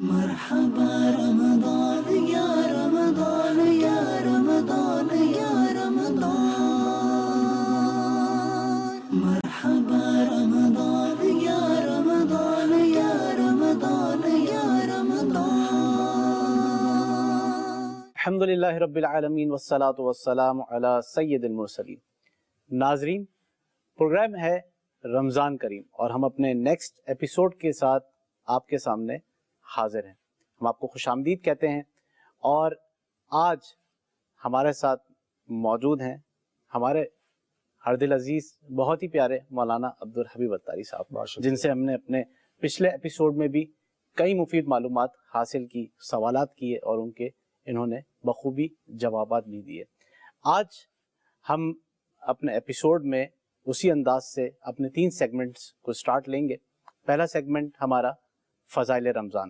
مرحبا رمضان یا رمضان یا رمضان یا رمضان، مرحبا رمضان یا رمضان یا رمضان یا رمضان۔ الحمدللہ رب العالمین والصلاة والسلام علی سید المرسلین۔ ناظرین، پروگرام ہے رمضان کریم اور ہم اپنے نیکسٹ ایپیسوڈ کے ساتھ آپ کے سامنے حاضر ہیں۔ ہم آپ کو خوش آمدید کہتے ہیں اور آج ہمارے ساتھ موجود ہیں ہمارے ہر دل عزیز بہت ہی پیارے مولانا عبدالحبیب اتاری صاحب، جن سے ہم نے اپنے پچھلے ایپیسوڈ میں بھی کئی مفید معلومات حاصل کی، سوالات کیے اور ان کے انہوں نے بخوبی جوابات بھی دیے۔ آج ہم اپنے ایپیسوڈ میں اسی انداز سے اپنے 3 سیگمنٹس کو سٹارٹ لیں گے۔ پہلا سیگمنٹ ہمارا فضائل رمضان،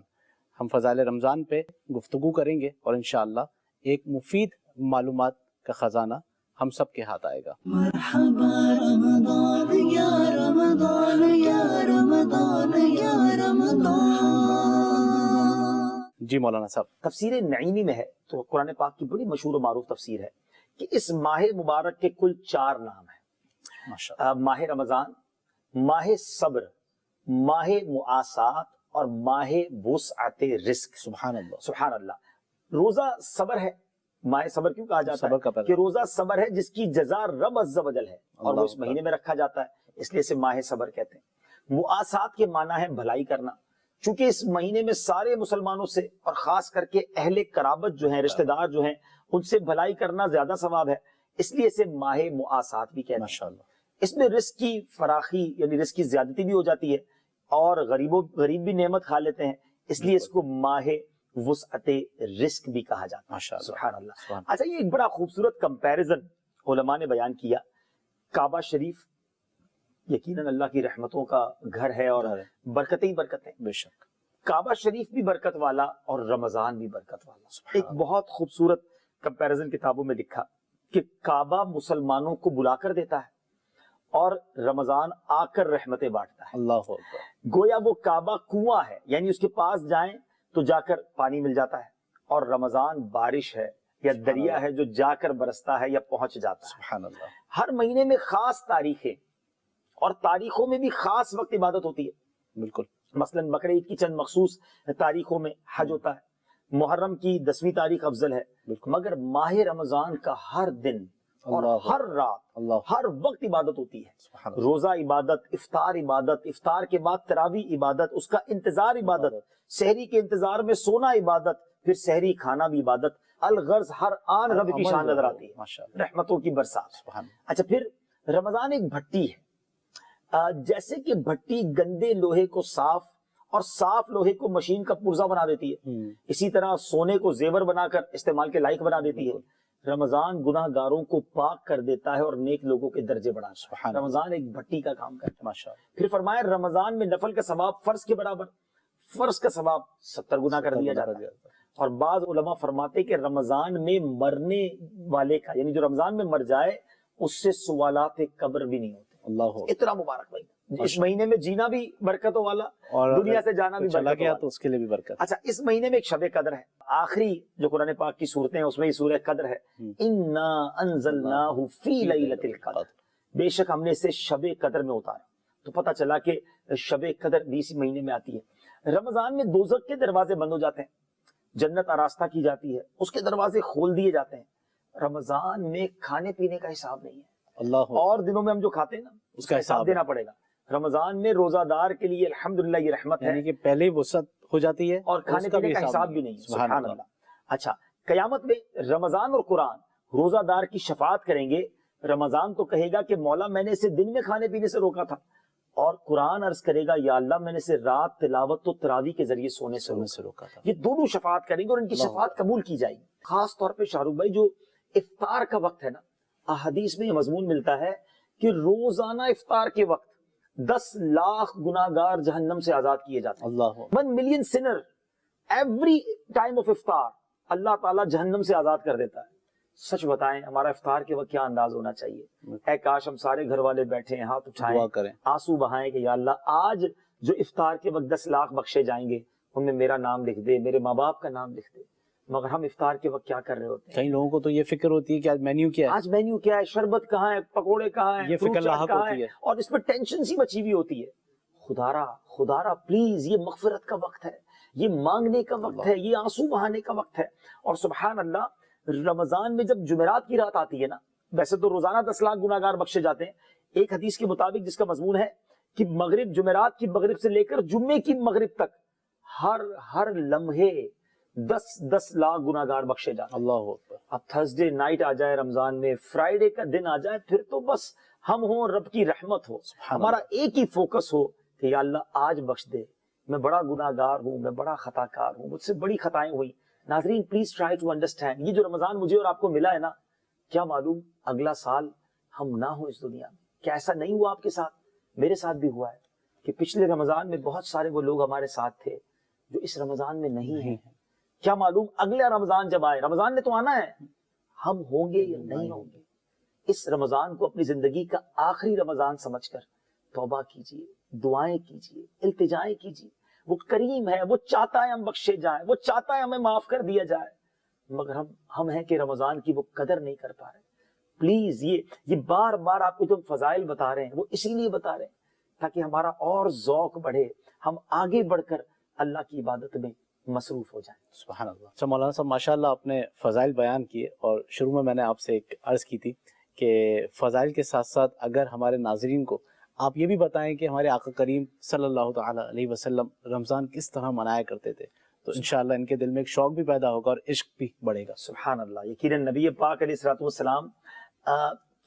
ہم فضائل رمضان پہ گفتگو کریں گے اور انشاءاللہ ایک مفید معلومات کا خزانہ ہم سب کے ہاتھ آئے گا۔ مرحبا رمضان یا رمضان یا رمضان یا رمضان۔ جی مولانا صاحب۔ تفسیر نعیمی میں ہے تو قرآن پاک کی بڑی مشہور و معروف تفسیر ہے کہ اس ماہ مبارک کے کل 4 نام ہیں۔ ماشاءاللہ۔ ماہ رمضان، ماہ صبر، ماہ معاسات اور ماہ وسعت رزق۔ سبحان اللہ، سبحان اللہ۔ روزہ صبر ہے، ماہ صبر کیوں کہا جاتا صبر کا ہے پہلا کہ روزہ صبر ہے جس کی جزا رب عز و جل ہے اور وہ اس مہینے میں رکھا جاتا ہے، اس لیے اسے ماہ صبر کہتے ہیں۔ معاسات کے معنی ہے بھلائی کرنا، چونکہ اس مہینے میں سارے مسلمانوں سے اور خاص کر کے اہل قرابت جو ہیں، رشتہ دار جو ہیں، ان سے بھلائی کرنا زیادہ ثواب ہے، اس لیے اسے ماہ معاسات بھی کہتے ہیں۔ ماشاءاللہ۔ اس میں رزق کی فراخی یعنی رزق کی زیادتی بھی ہو جاتی ہے اور غریب بھی نعمت کھا لیتے ہیں، اس لیے اس کو ماہ وسعت رزق بھی کہا جاتا ہے۔ ماشاءاللہ۔ سبحان اللہ۔ سبحان۔ اچھا، یہ ایک بڑا خوبصورت کمپیریزن علماء نے بیان کیا۔ کعبہ شریف یقیناً اللہ کی رحمتوں کا گھر ہے اور برکتیں ہی برکتیں، بے شک۔ کعبہ شریف بھی برکت والا اور رمضان بھی برکت والا۔ ایک بہت خوبصورت کمپیریزن کتابوں میں لکھا کہ کعبہ مسلمانوں کو بلا کر دیتا ہے اور رمضان آ کر رحمتیں بانٹتا ہے۔ اللہ اکبر۔ گویا وہ کعبہ کنواں ہے، یعنی اس کے پاس جائیں تو جا کر پانی مل جاتا ہے، اور رمضان بارش ہے یا دریا ہے جو جا کر برستا ہے یا پہنچ جاتا ہے۔ سبحان اللہ۔ ہر مہینے میں خاص تاریخیں اور تاریخوں میں بھی خاص وقت عبادت ہوتی ہے۔ بالکل۔ مثلا بقرعید کی چند مخصوص تاریخوں میں حج ہوتا ہے، محرم کی 10ویں تاریخ افضل ہے، مگر ماہ رمضان کا ہر دن اور ہر رات ہر وقت عبادت ہوتی ہے۔ روزہ عبادت، افطار عبادت، افطار کے بعد تراویح عبادت، اس کا انتظار عبادت، سحری کے انتظار میں سونا عبادت، پھر سحری کھانا بھی عبادت۔ الغرض ہر آن رب کی شان نظر آتی ہے، رحمتوں کی برسات۔ اچھا، پھر رمضان ایک بھٹی ہے، جیسے کہ بھٹی گندے لوہے کو صاف اور صاف لوہے کو مشین کا پرزہ بنا دیتی ہے، اسی طرح سونے کو زیور بنا کر استعمال کے لائق بنا دیتی ہے۔ رمضان گناہ گاروں کو پاک کر دیتا ہے اور نیک لوگوں کے درجے بڑھاتا ہے۔ رمضان ایک بھٹی کا کام کرتا ہے۔ پھر فرمایا رمضان میں نفل کا ثواب فرض کے برابر، فرض کا ثواب 70 گنا کر دیا جاتا ہے۔ اور بعض علماء فرماتے کہ رمضان میں مرنے والے کا، یعنی جو رمضان میں مر جائے، اس سے سوالات قبر بھی نہیں ہوتے۔ اللہ، اتنا مبارک مہینہ، اس مہینے میں جینا بھی برکتوں والا اور دنیا سے جانا بھی چلا گیا برکت تو اس کے لیے بھی برکت۔ اچھا، اس مہینے میں ایک شب قدر ہے، آخری جو قرآن پاک کی صورتیں ہیں اس میں یہ سورہ قدر ہے۔ اِنَّا أَنزَلْنَاهُ فِي لَيْلَةِ الْقَدْرِ، بے شک ہم نے اسے شب قدر میں اتارا۔ تو پتہ چلا کہ شب قدر بھی اسی مہینے میں آتی ہے۔ رمضان میں دوزخ کے دروازے بند ہو جاتے ہیں، جنت آراستہ کی جاتی ہے، اس کے دروازے کھول دیے جاتے ہیں۔ رمضان میں کھانے پینے کا حساب نہیں ہے، اللہ، اور دنوں میں ہم جو کھاتے ہیں نا اس کا حساب دینا پڑے گا۔ رمضان میں روزہ دار کے لیے الحمدللہ یہ رحمت ہے، یعنی کہ پہلے ہی وسعت ہو جاتی ہے اور کھانے پینے کا حساب بھی نہیں۔ سبحان اللہ۔ اچھا، قیامت میں رمضان اور قرآن روزہ دار کی شفاعت کریں گے۔ رمضان تو کہے گا کہ مولا میں نے اسے دن میں کھانے پینے سے روکا تھا، اور قرآن عرض کرے گا یا اللہ میں نے اسے رات تلاوت و تراویح کے ذریعے سونے سے روکا تھا۔ یہ دونوں شفاعت کریں گے اور ان کی شفاعت قبول کی جائے گی۔ خاص طور پہ شاہ رخ بھائی، جو افطار کا وقت ہے نا، احادیث میں یہ مضمون ملتا ہے کہ روزانہ افطار کے وقت 10 لاکھ گناہگار جہنم سے آزاد کیے جاتے ہیں۔ اللہ، 1 million sinner every time of افطار اللہ تعالیٰ جہنم سے آزاد کر دیتا ہے۔ سچ بتائیں ہمارا افطار کے وقت کیا انداز ہونا چاہیے؟ اے کاش ہم سارے گھر والے بیٹھے ہیں، ہاتھ اٹھائیں، آنسو بہائیں کہ یا اللہ آج جو افطار کے وقت 10 لاکھ بخشے جائیں گے ان میں میرا نام لکھ دے، میرے ماں باپ کا نام لکھ دے، مگر ہم افطار کے وقت کیا کر رہے ہوتے ہیں؟ کئی لوگوں کو تو یہ فکر ہوتی ہے کہ آج مینیو کیا ہے، آج مینیو کیا ہے، شربت کہاں ہے، پکوڑے کہاں ہیں، یہ فروٹ فکر چاٹ لاحق کہاں ہوتی ہے، اور اس پہ ٹینشن سی مچی ہوئی ہوتی ہے۔ خدا پلیز، یہ مغفرت کا وقت ہے، یہ مانگنے کا وقت ہے، یہ آنسو بہانے کا وقت ہے۔ اور سبحان اللہ، رمضان میں جب جمعرات کی رات آتی ہے نا، ویسے تو روزانہ 10 لاکھ گناہگار بخشے جاتے ہیں، ایک حدیث کے مطابق جس کا مضمون ہے کہ مغرب، جمعرات کی مغرب سے لے کر جمعے کی مغرب تک ہر لمحے 10 لاکھ گناہگار بخشے جاتے ہیں۔ اللہ اکبر۔ اب تھرسڈے نائٹ آ جائے رمضان میں، فرائیڈے کا دن آ جائے، پھر تو بس ہم ہوں، رب کی رحمت ہو، ہمارا ایک ہی فوکس ہو کہ یا اللہ آج بخش دے، میں بڑا گناہگار ہوں، میں بڑا خطا کار ہوں، مجھ سے بڑی خطائیں ہوئی۔ ناظرین پلیز ٹرائی ٹو انڈرسٹینڈ، یہ جو رمضان مجھے اور آپ کو ملا ہے نا، کیا معلوم اگلا سال ہم نہ ہوں اس دنیا میں۔ کیا ایسا نہیں ہوا آپ کے ساتھ؟ میرے ساتھ بھی ہوا ہے کہ پچھلے رمضان میں بہت سارے وہ لوگ ہمارے ساتھ تھے جو اس رمضان میں نہیں ہیں۔ کیا معلوم اگلا رمضان جب آئے، رمضان نے تو آنا ہے، ہم ہوں گے یا نہیں ہوں گے۔ اس رمضان کو اپنی زندگی کا آخری رمضان سمجھ کر توبہ کیجئے، دعائیں کیجئے، التجائیں کیجئے۔ وہ کریم ہے، وہ چاہتا ہے ہم بخشے جائیں، وہ چاہتا ہے ہمیں معاف کر دیا جائے، مگر ہم ہیں کہ رمضان کی وہ قدر نہیں کر پا رہے۔ پلیز یہ بار بار آپ کو جو فضائل بتا رہے ہیں وہ اسی لیے بتا رہے ہیں تاکہ ہمارا اور ذوق بڑھے، ہم آگے بڑھ کر اللہ کی عبادت میں مصروف ہو جائیں۔ سبحان اللہ۔ اچھا مولانا صاحب، ماشاءاللہ آپ نے فضائل بیان کیے، اور شروع میں نے آپ سے ایک عرض کی تھی کہ فضائل کے ساتھ ساتھ اگر ہمارے ناظرین کو آپ یہ بھی بتائیں کہ ہمارے آقا کریم صلی اللہ تعالی علیہ وسلم رمضان کس طرح منایا کرتے تھے، تو انشاءاللہ ان کے دل میں ایک شوق بھی پیدا ہوگا اور عشق بھی بڑھے گا۔ سبحان اللہ۔ یقیناً نبی پاک علیہ الصلوۃ والسلام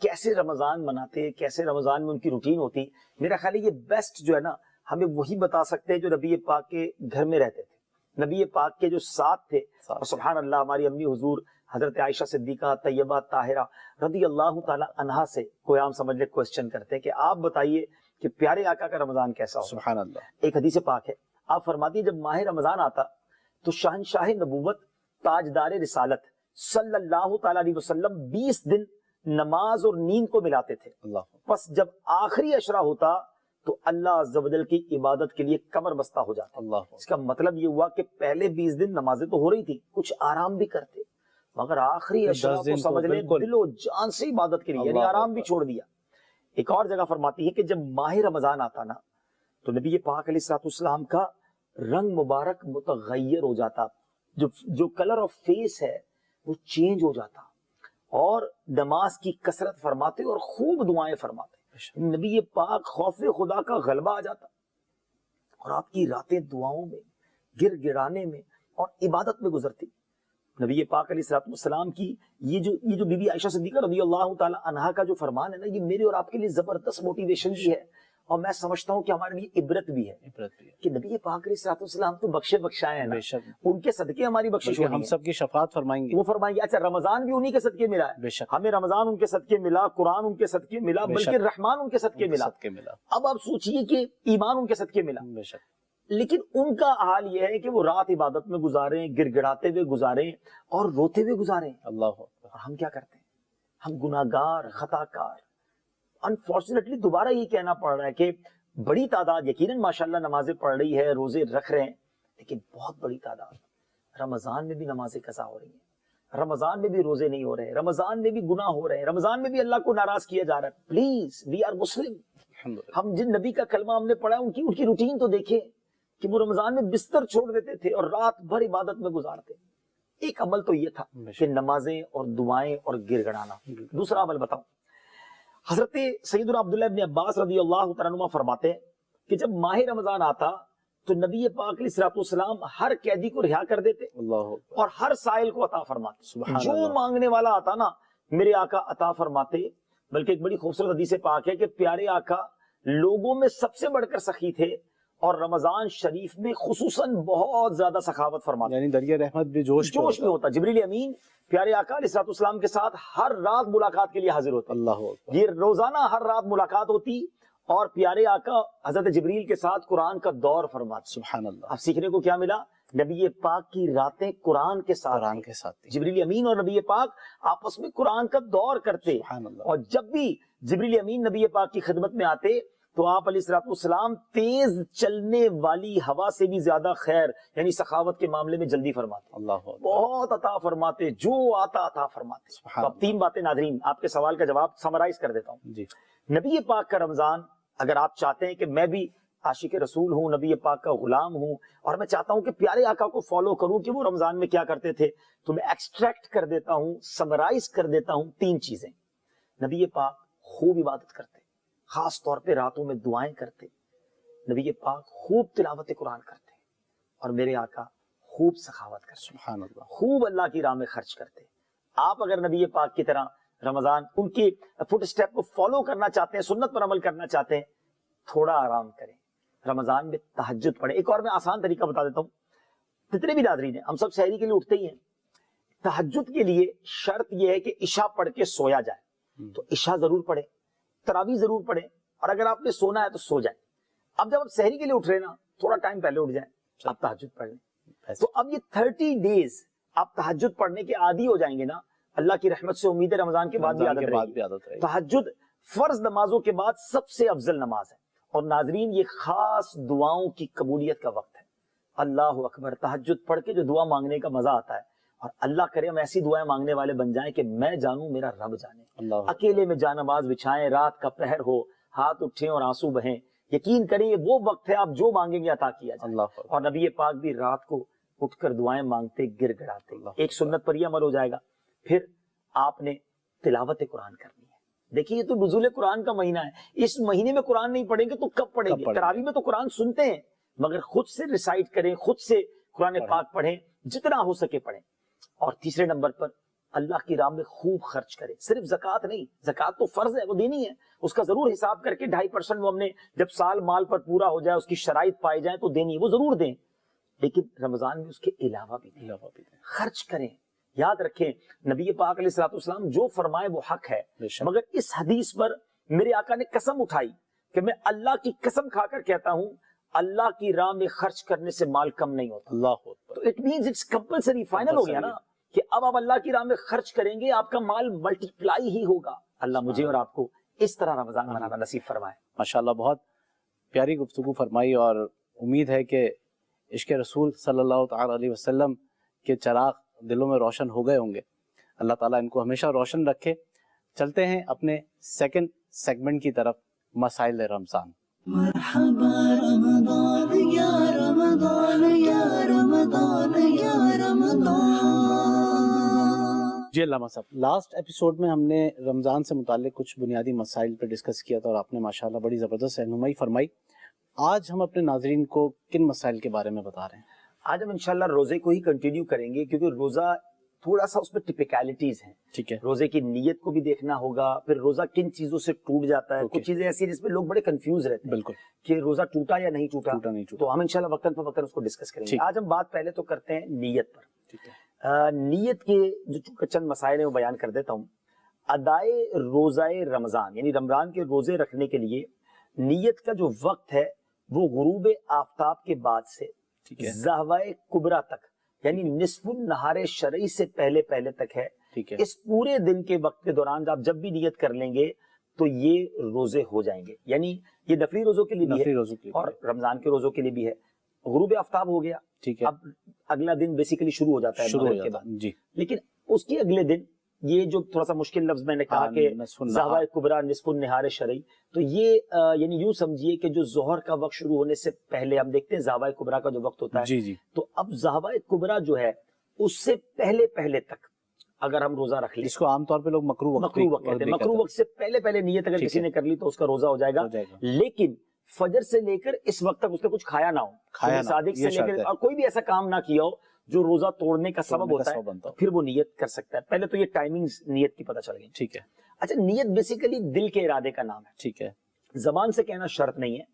کیسے رمضان مناتے، کیسے رمضان میں ان کی روٹین ہوتی، میرا خیال ہے یہ بیسٹ جو ہے نا ہمیں وہی بتا سکتے ہیں جو نبی پاک کے گھر میں رہتے تھے، نبی پاک کے جو ساتھ تھے۔ اور سبحان اللہ، ہماری امی حضور حضرت عائشہ صدیقہ طیبہ طاہرہ رضی اللہ تعالی عنہا سے کوئی عام سمجھ لے کوسچن کرتے ہیں کہ آپ بتائیے کہ پیارے آقا کا رمضان کیسا ہو۔ سبحان اللہ۔ ایک حدیث پاک ہے، آپ فرماتی ہیں جب ماہ رمضان آتا تو شہنشاہ نبوت، تاجدار رسالت صلی اللہ تعالی علیہ وسلم 20 دن نماز اور نیند کو ملاتے تھے۔ اللہ۔ پس جب آخری عشرہ ہوتا تو اللہ عز و جل کی عبادت کے لیے کمر بستہ ہو جاتا۔ اللہ۔ اس کا مطلب یہ ہوا کہ پہلے 20 دن نمازیں تو ہو رہی تھی، کچھ آرام بھی کرتے، مگر آخری عشرہ کو سمجھ لیں دل و جان سے عبادت کے لیے، یعنی آرام بھی چھوڑ دیا۔ ایک اور جگہ فرماتی ہے کہ جب ماہ رمضان آتا نا تو نبی پاک علیہ الصلوۃ والسلام کا رنگ مبارک متغیر ہو جاتا، جو کلر آف فیس ہے وہ چینج ہو جاتا، اور نماز کی کثرت فرماتے اور خوب دعائیں فرماتے۔ نبی پاک خوف خدا کا غلبہ آ جاتا اور آپ کی راتیں دعاؤں میں، گر گرانے میں اور عبادت میں گزرتی۔ نبی پاک علیہ الصلوۃ والسلام کی یہ جو بی بی عائشہ صدیقہ رضی اللہ تعالی عنہا کا جو فرمان ہے نا، یہ میرے اور آپ کے لیے زبردست موٹیویشن بھی ہے، اور میں سمجھتا ہوں کہ ہمارے لیے عبرت بھی ہے کہ نبی پاک علیہ الصلوۃ والسلام تو بخشائے ہیں نا، ان کے صدقے ہماری بخشش ہونی ہے، ہم سب کی شفاعت فرمائیں گے، وہ فرمائیں گے۔ اچھا، رمضان بھی انہی کے صدقے ملا ہے، ہمیں رمضان ان کے صدقے ملا، قرآن ان کے صدقے ملا، بلکہ رحمان ان کے صدقے ملا۔ اب آپ سوچئے کہ ایمان ان کے صدقے ملا، لیکن ان کا حال یہ ہے کہ وہ رات عبادت میں گزاریں، گر گڑاتے ہوئے گزاریں اور روتے ہوئے گزاریں۔ اللہ۔ اور ہم کیا کرتے ہیں؟ ہم گناہگار، خطا کار۔ انفارچونیٹلی دوبارہ یہ کہنا پڑ رہا ہے کہ بڑی تعداد یقیناً ماشاءاللہ نمازیں پڑھ رہی ہے، روزے رکھ رہے ہیں، لیکن بہت بڑی تعداد رمضان میں بھی نمازیں قضا ہو رہی ہیں، رمضان میں بھی روزے نہیں ہو رہے ہیں، رمضان میں بھی گناہ ہو رہے ہیں، رمضان میں بھی اللہ کو ناراض کیا جا رہا ہے۔ Please, we are Muslim. ہم جن نبی کا کلمہ ہم نے پڑھا ان کی روٹین تو دیکھیں کہ وہ رمضان میں بستر چھوڑ دیتے تھے اور رات بھر عبادت میں گزارتے۔ ایک عمل تو یہ تھا کہ نمازیں اور دعائیں اور گر گڑانا۔ دوسرا عمل بتاؤں، حضرت سیدنا عبداللہ ابن عباس رضی اللہ تعالیٰ عنہ فرماتے ہیں کہ جب ماہ رمضان آتا تو نبی پاک علیہ الصلوۃ والسلام ہر قیدی کو رہا کر دیتے اور ہر سائل کو عطا فرماتے، جو مانگنے والا آتا نا میرے آقا عطا فرماتے۔ بلکہ ایک بڑی خوبصورت حدیث پاک ہے کہ پیارے آقا لوگوں میں سب سے بڑھ کر سخی تھے اور رمضان شریف میں خصوصاً بہت زیادہ سخاوت فرماتے، یعنی دریا رحمت بھی جوش میں ہوتا۔ جبریل امین پیارے آقا علیہ الصلوۃ والسلام کے ساتھ ہر رات ملاقات کے لیے حاضر ہوتے۔ اللہ، یہ روزانہ ہر رات ملاقات ہوتی اور پیارے آقا حضرت جبریل کے ساتھ قرآن کا دور فرماتے۔ سبحان اللہ۔ اب سیکھنے کو کیا ملا؟ نبی پاک کی راتیں قرآن کے ساتھ، جبریل امین اور نبی پاک آپس میں قرآن کا دور کرتے، اور جب بھی جبریل امین نبی پاک کی خدمت میں آتے تو آپ علیہ السلام تیز چلنے والی ہوا سے بھی زیادہ خیر یعنی سخاوت کے معاملے میں جلدی فرماتے، اللہ بہت عطا فرماتے، جو آتا عطا فرماتے۔ تو اب 3 باتیں ناظرین آپ کے سوال کا جواب سمرائز کر دیتا ہوں۔ جی، نبی پاک کا رمضان، اگر آپ چاہتے ہیں کہ میں بھی عاشق رسول ہوں، نبی پاک کا غلام ہوں، اور میں چاہتا ہوں کہ پیارے آقا کو فالو کروں کہ وہ رمضان میں کیا کرتے تھے، تو میں ایکسٹریکٹ کر دیتا ہوں، سمرائز کر دیتا ہوں 3 چیزیں۔ نبی پاک خوب عبادت کرتے، خاص طور پہ راتوں میں دعائیں کرتے، نبی پاک خوب تلاوت قرآن کرتے، اور میرے آقا خوب سخاوت کرتے، سبحان اللہ، خوب اللہ کی راہ میں خرچ کرتے۔ آپ اگر نبی پاک کی طرح رمضان ان کی فٹ اسٹیپ کو فالو کرنا چاہتے ہیں، سنت پر عمل کرنا چاہتے ہیں، تھوڑا آرام کریں، رمضان میں تہجد پڑھیں۔ ایک اور میں آسان طریقہ بتا دیتا ہوں، جتنے بھی ناظرین ہیں ہم سب سحری کے لیے اٹھتے ہی ہیں، تہجد کے لیے شرط یہ ہے کہ عشاء پڑھ کے سویا جائے، تو عشاء ضرور پڑھیں، تراویح ضرور پڑھیں، اور اگر آپ نے سونا ہے تو سو جائیں۔ اب جب آپ سحری کے لیے اٹھ رہے ہیں نا، تھوڑا ٹائم پہلے اٹھ جائیں، آپ تہجد پڑھ لیں۔ تو اب یہ 30 ڈیز آپ تہجد پڑھنے کے عادی ہو جائیں گے نا، اللہ کی رحمت سے امید ہے رمضان کے بعد بھی عادت رہے گی۔ تہجد فرض نمازوں کے بعد سب سے افضل نماز ہے، اور ناظرین یہ خاص دعاؤں کی قبولیت کا وقت ہے۔ اللہ اکبر، تہجد پڑھ کے جو دعا مانگنے کا مزہ آتا ہے، اور اللہ کرے ہم ایسی دعائیں مانگنے والے بن جائیں کہ میں جانوں میرا رب جانے۔ اکیلے میں جا نماز بچھائیں، رات کا پہر ہو، ہاتھ اٹھیں اور آنسو بہیں، یقین کریں یہ وہ وقت ہے آپ جو مانگیں گے عطا کیا جائے۔ اور نبی پاک بھی رات کو اٹھ کر دعائیں مانگتے، گر گڑاتے۔ ایک سنت پر یہ عمل ہو جائے گا، پھر آپ نے تلاوت قرآن کرنی ہے۔ دیکھیے یہ تو نزول قرآن کا مہینہ ہے، اس مہینے میں قرآن نہیں پڑھیں گے تو کب پڑھیں گے؟ تراویح میں تو قرآن سنتے ہیں، مگر خود سے ریسائٹ کریں، خود سے قرآن پاک پڑھیں، جتنا ہو سکے پڑھیں۔ اور تیسرے نمبر پر اللہ کی راہ میں خوب خرچ کریں، صرف زکوٰۃ نہیں، زکوٰۃ تو فرض ہے، وہ دینی ہے، اس کا ضرور حساب کر کے 2.5% وہ ہم نے جب سال مال پر پورا ہو جائے، اس کی شرائط پائے جائیں تو دینی ہے، وہ ضرور دیں، لیکن رمضان میں اس کے علاوہ بھی دیں، خرچ کریں۔ یاد رکھیں نبی پاک علیہ السلام جو فرمائے وہ حق ہے، مگر اس حدیث پر میرے آقا نے قسم اٹھائی کہ میں اللہ کی قسم کھا کر کہتا ہوں اللہ کی راہ میں خرچ کرنے سے مال کم نہیں ہوتا۔ اللہ، تو it means it's compulsory, final ہو گیا نا کہ اب آپ اللہ کی راہ میں خرچ کریں گے، آپ کا مال ملٹی پلائی ہی ہوگا۔ اللہ مجھے اور آپ کو اس طرح رمضان منانا نصیب فرمائے۔ ماشاءاللہ، بہت پیاری گفتگو فرمائی، اور امید ہے کہ عشق رسول صلی اللہ تعالی علیہ وسلم کے چراغ دلوں میں روشن ہو گئے ہوں گے۔ اللہ تعالیٰ ان کو ہمیشہ روشن رکھے۔ چلتے ہیں اپنے سیکنڈ سیگمنٹ کی طرف، مسائل رمضان۔ مرحبا رمضان یا رمضان یا رمضان یا رمضان۔ جی علامہ صاحب، لاسٹ ایپیسوڈ میں ہم نے رمضان سے متعلق کچھ بنیادی مسائل پہ ڈسکس کیا تھا، اور آپ نے ماشاءاللہ بڑی زبردست رہنمائی فرمائی۔ آج ہم اپنے ناظرین کو کن مسائل کے بارے میں بتا رہے ہیں؟ آج ہم انشاءاللہ روزے کو ہی کنٹینیو کریں گے، کیونکہ روزہ تھوڑا سا اس میں ٹپیکیلٹیز ہیں۔ ٹھیک ہے، روزے کی نیت کو بھی دیکھنا ہوگا، پھر روزہ کن چیزوں سے ٹوٹ جاتا ہے، کچھ چیزیں ایسی ہیں جس میں لوگ بڑے کنفیوز رہتے ہیں بالکل کہ روزہ ٹوٹا یا نہیں ٹوٹا، تو ہم انشاءاللہ وقتاً فوقتاً اس کو ڈسکس کریں گے۔ آج ہم بات پہلے تو کرتے ہیں نیت پر۔ نیت کے جو چند مسائل ہیں وہ بیان کر دیتا ہوں۔ ادائے روزہ رمضان یعنی رمضان کے روزے رکھنے کے لیے نیت کا جو وقت ہے وہ غروب آفتاب کے بعد سے زہوائے کبریٰ تک یعنی نصف النہار شرعی سے پہلے تک ہے۔ اس پورے دن کے وقت کے دوران آپ جب بھی نیت کر لیں گے تو یہ روزے ہو جائیں گے، یعنی یہ نفلی روزوں کے لیے بھی ہے اور رمضان کے روزوں کے لیے بھی ہے۔ غروب آفتاب ہو گیا، اب اگلا دن بیسیکلی شروع ہو جاتا ہے مغرب کے بعد، لیکن اس کے اگلے دن یہ جو تھوڑا سا مشکل لفظ میں نے کہا کہ زہوائے کبریٰ نصف النہار شرعی، تو یہ یعنی یوں سمجھیے کہ جو ظہر کا وقت شروع ہونے سے پہلے ہم دیکھتے ہیں زہوائے کبریٰ کا جو وقت ہوتا ہے، تو اب زہوائے کبریٰ جو ہے اس سے پہلے تک اگر ہم روزہ رکھ لیں، اس کو عام طور پہ لوگ مکروہ وقت کہتے ہیں، مکروہ وقت سے پہلے نیت اگر کسی نے کر لی تو اس کا روزہ ہو جائے گا، لیکن فجر سے لے کر اس وقت تک اس نے کچھ کھایا نہ ہو، صادق سے لے کر اور کوئی بھی ایسا کام نہ کیا ہو جو روزہ توڑنے کا سبب ہوتا ہے، پھر وہ نیت کر سکتا ہے۔ پہلے تو یہ ٹائمنگز نیت کی پتہ چل گئی، ٹھیک ہے۔ اچھا، نیت بیسیکلی دل کے ارادے کا نام ہے، ٹھیک ہے، زبان سے کہنا شرط نہیں ہے،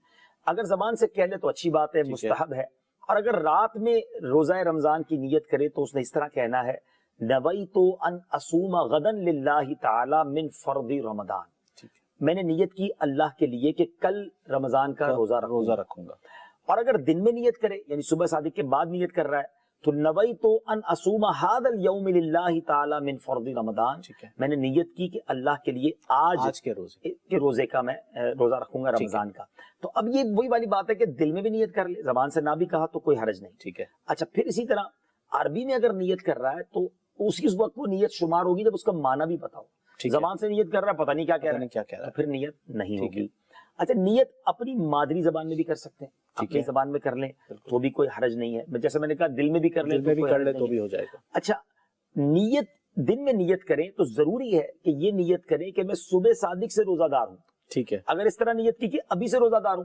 اگر زبان سے کہہ لے تو اچھی بات ہے، مستحب ہے، اور اگر رات میں روزہ رمضان کی نیت کرے تو اس نے اس طرح کہنا ہے نویت ان اصوم غدا للہ تعالی من فرض رمضان، میں نے نیت کی اللہ کے لیے کہ کل رمضان کا روزہ رکھوں گا۔ اور اگر دن میں نیت کرے یعنی صبح صادق کے بعد نیت کر رہا ہے تو نویت ان اصوم ھذا اليوم للہ تعالی من فرض رمضان، ٹھیک ہے، میں نے نیت کی کہ اللہ کے لیے آج کے روزے کے روزے کا میں روزہ رکھوں گا رمضان کا. تو اب یہ وہی والی بات ہے کہ دل میں بھی نیت کر لے، زبان سے نہ بھی کہا تو کوئی حرج نہیں. ٹھیک ہے، اچھا پھر اسی طرح عربی میں اگر نیت کر رہا ہے تو اس وقت وہ نیت شمار ہوگی جب اس کا معنی بھی پتا ہو. زبان سے نیت کر رہا ہے پتہ نہیں کیا کہہ رہا ہے، کیا کہہ رہا تو ہے، پھر نیت نہیں ہوگی. اچھا نیت اپنی مادری زبان میں بھی کر سکتے ہیں، اپنی زبان میں کر لیں تو بھی کوئی حرج نہیں ہے. جیسے میں نے کہا دل میں بھی کر لیں دل میں بھی کوئی کر حرج لے نہیں تو ہے. بھی ہو جائے گا. اچھا نیت دن میں نیت کریں تو ضروری ہے کہ یہ نیت کریں کہ میں صبح صادق سے روزہ دار ہوں. ٹھیک ہے، اگر اس طرح نیت کی کہ ابھی سے روزہ دار ہوں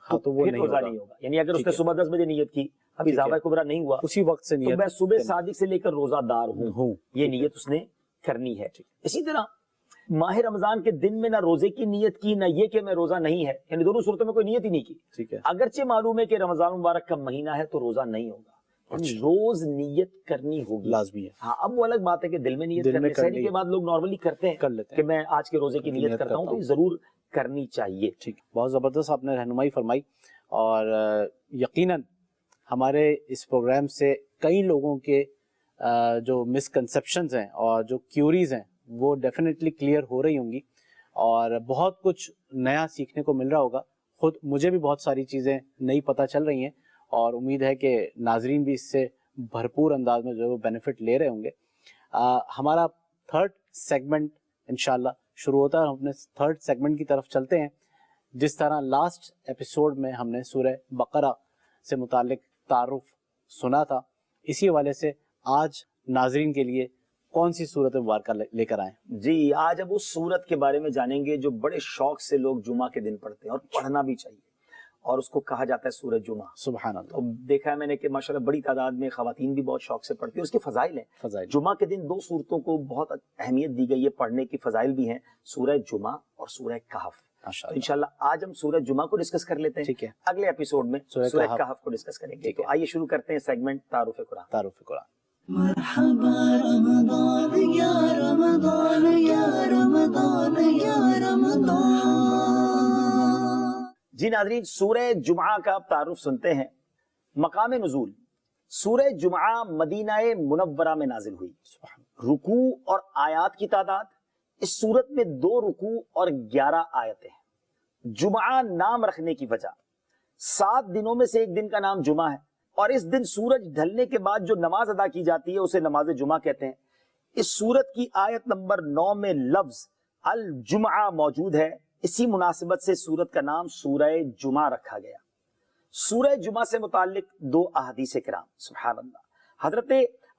ہاں تو وہ پھر نہیں روزہ ہوگا. نہیں ہوگا. یعنی اگر اس ٹھیک نے ہے. صبح 10 بجے نیت کی ابھی ٹھیک ہے. زاویہ کبریٰ نہیں ہوا اسی وقت سے تو نیت میں صبح صادق سے لے کر روزہ دار ہوں، یہ ٹھیک ہے. نیت اس نے کرنی ہے. اسی طرح ماہ رمضان کے دن میں نہ روزے کی نیت کی نہ یہ کہ میں روزہ نہیں ہے، یعنی دونوں صورتوں میں کوئی نیت ہی نہیں کی. ٹھیک ہے، اگرچہ معلوم ہے کہ رمضان مبارک کا مہینہ ہے تو روزہ نہیں ہوگا، یعنی روز نیت کرنی ہوگی، لازمی ہے. ہاں اب وہ الگ بات ہے کہ دل میں نیت دل کر میں لیں. کر سحری لی کے بعد لوگ نارملی کرتے ہیں کر لیتے کہ ہیں میں آج کے روزے کی نیت کرتا ہوں، تو یہ ضرور کرنی چاہیے. ٹھیک، بہت زبردست آپ نے رہنمائی فرمائی. اور یقیناً ہمارے اس پروگرام سے کئی لوگوں کے جو مسکنسیپشنز ہیں اور جو کیوریز ہیں وہ ڈیفینیٹلی کلیئر ہو رہی ہوں گی اور بہت کچھ نیا سیکھنے کو مل رہا ہوگا. خود مجھے بھی بہت ساری چیزیں نئی پتہ چل رہی ہیں اور امید ہے کہ ناظرین بھی اس سے بھرپور انداز میں جو ہے وہ بینیفٹ لے رہے ہوں گے. ہمارا تھرڈ سیگمنٹ انشاءاللہ شروع ہوتا ہے. ہم اپنے تھرڈ سیگمنٹ کی طرف چلتے ہیں. جس طرح لاسٹ ایپیسوڈ میں ہم نے سورہ بقرہ سے متعلق تعارف سنا تھا، اسی حوالے سے آج ناظرین کے لیے کون سی سورت مبارکہ لے کر آئیں؟ جی آج اب اس سورت کے بارے میں جانیں گے جو بڑے شوق سے لوگ جمعہ کے دن پڑھتے ہیں اور پڑھنا بھی چاہیے، اور اس کو کہا جاتا ہے سورہ جمعہ. سبحان اللہ. تو دیکھا ہے میں نے کہ ماشاءاللہ بڑی تعداد میں خواتین بھی بہت شوق سے پڑھتی ہیں. اس کے فضائل ہیں. فضائل جمعہ کے دن دو سورتوں کو بہت اہمیت دی گئی ہے، پڑھنے کی فضائل بھی ہیں، سورہ جمعہ اور سورہ کہف. تو انشاءاللہ آج ہم سورہ جمعہ کو ڈسکس کر لیتے ہیں. ٹھیک ہے، اگلے ایپیسوڈ میں سورہ کہف کو ڈسکس کریں گے. تو آئیے شروع کرتے ہیں سیگمنٹ تعارف قرآن. تعارف قرآن. مرحبا رمضان یا رمضان یا رمضان یا رمضان. جی ناظرین سورہ جمعہ کا تعارف سنتے ہیں. مقام نزول سورہ جمعہ مدینہ منورہ میں نازل ہوئی. رکوع اور آیات کی تعداد اس سورت میں 2 رکوع اور 11 آیتیں ہیں. جمعہ نام رکھنے کی وجہ 7 دنوں میں سے ایک دن کا نام جمعہ ہے، اور اس دن سورج ڈھلنے کے بعد جو نماز ادا کی جاتی ہے اسے نماز جمعہ کہتے ہیں. اس سورت کی آیت نمبر 9 میں لفظ الجمعہ موجود ہے، اسی مناسبت سے سورت کا نام سورہ جمعہ رکھا گیا. سورہ جمعہ سے متعلق 2 احادیث کرام. سبحان اللہ. حضرت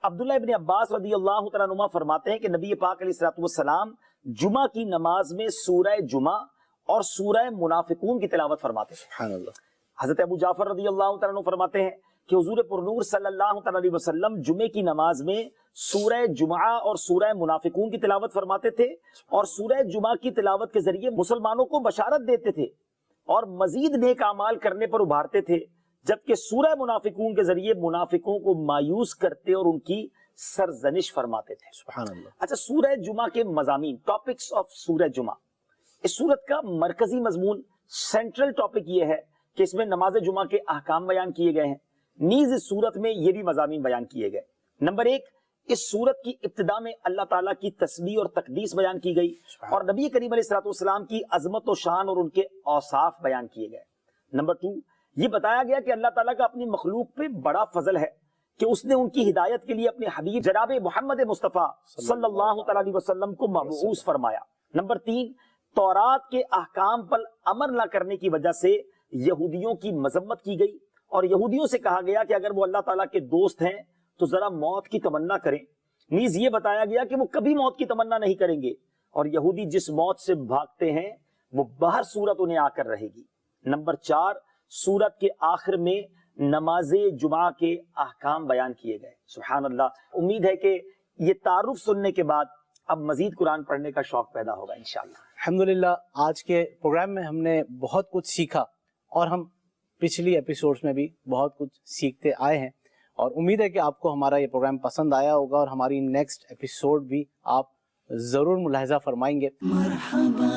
عبداللہ ابن عباس رضی اللہ تعالیٰ عنہما فرماتے ہیں کہ نبی پاک علیہ الصلوۃ والسلام جمعہ کی نماز میں سورہ جمعہ اور سورہ منافقون کی تلاوت فرماتے ہیں. سبحان اللہ. حضرت ابو جعفر رضی اللہ تعالیٰ عنہ فرماتے ہیں کہ حضور پرنور صلی اللہ تعالیٰ علیہ وسلم جمعے کی نماز میں سورہ جمعہ اور سورہ منافقون کی تلاوت فرماتے تھے، اور سورہ جمعہ کی تلاوت کے ذریعے مسلمانوں کو بشارت دیتے تھے اور مزید نیک اعمال کرنے پر ابھارتے تھے، جبکہ سورہ منافقون کے ذریعے منافقوں کو مایوس کرتے اور ان کی سرزنش فرماتے تھے. سبحان اللہ. اچھا سورہ جمعہ کے مضامین، ٹاپکس آف سورہ جمعہ. اس سورت کا مرکزی مضمون، سینٹرل ٹاپک یہ ہے کہ اس میں نماز جمعہ کے احکام بیان کیے گئے ہیں. نیز اس سورت میں یہ بھی مضامین بیان کیے گئے. نمبر 1، اس سورت کی ابتدا میں اللہ تعالیٰ کی تسبیح اور تقدیس بیان کی گئی اور نبی کریم علیہ الصلوۃ والسلام کی عظمت و شان اور ان کے اوصاف بیان کیے گئے. نمبر 2، یہ بتایا گیا کہ اللہ تعالیٰ کا اپنی مخلوق پہ بڑا فضل ہے کہ اس نے ان کی ہدایت کے لیے اپنے حبیب جناب محمد مصطفیٰ صلی اللہ تعالیٰ علیہ وسلم کو مبعوث فرمایا. نمبر 3، تورات کے احکام پر عمل نہ کرنے کی وجہ سے یہودیوں کی مذمت کی گئی اور یہودیوں سے کہا گیا کہ اگر وہ اللہ تعالیٰ کے دوست ہیں تو ذرا موت کی تمنا کریں. نیز یہ بتایا گیا کہ وہ کبھی موت کی تمنا نہیں کریں گے، اور یہودی جس موت سے بھاگتے ہیں وہ باہر صورت انہیں آ کر رہے گی. نمبر 4، سورت کے آخر میں نماز جمعہ کے احکام بیان کیے گئے. سبحان اللہ. امید ہے کہ یہ تعارف سننے کے بعد اب مزید قرآن پڑھنے کا شوق پیدا ہوگا انشاءاللہ. الحمدللہ آج کے پروگرام میں ہم نے بہت کچھ سیکھا اور ہم پچھلی ایپیسوڈز میں بھی بہت کچھ سیکھتے آئے ہیں، اور امید ہے کہ آپ کو ہمارا یہ پروگرام پسند آیا ہوگا اور ہماری نیکسٹ ایپیسوڈ بھی آپ ضرور ملاحظہ فرمائیں گے. مرحبا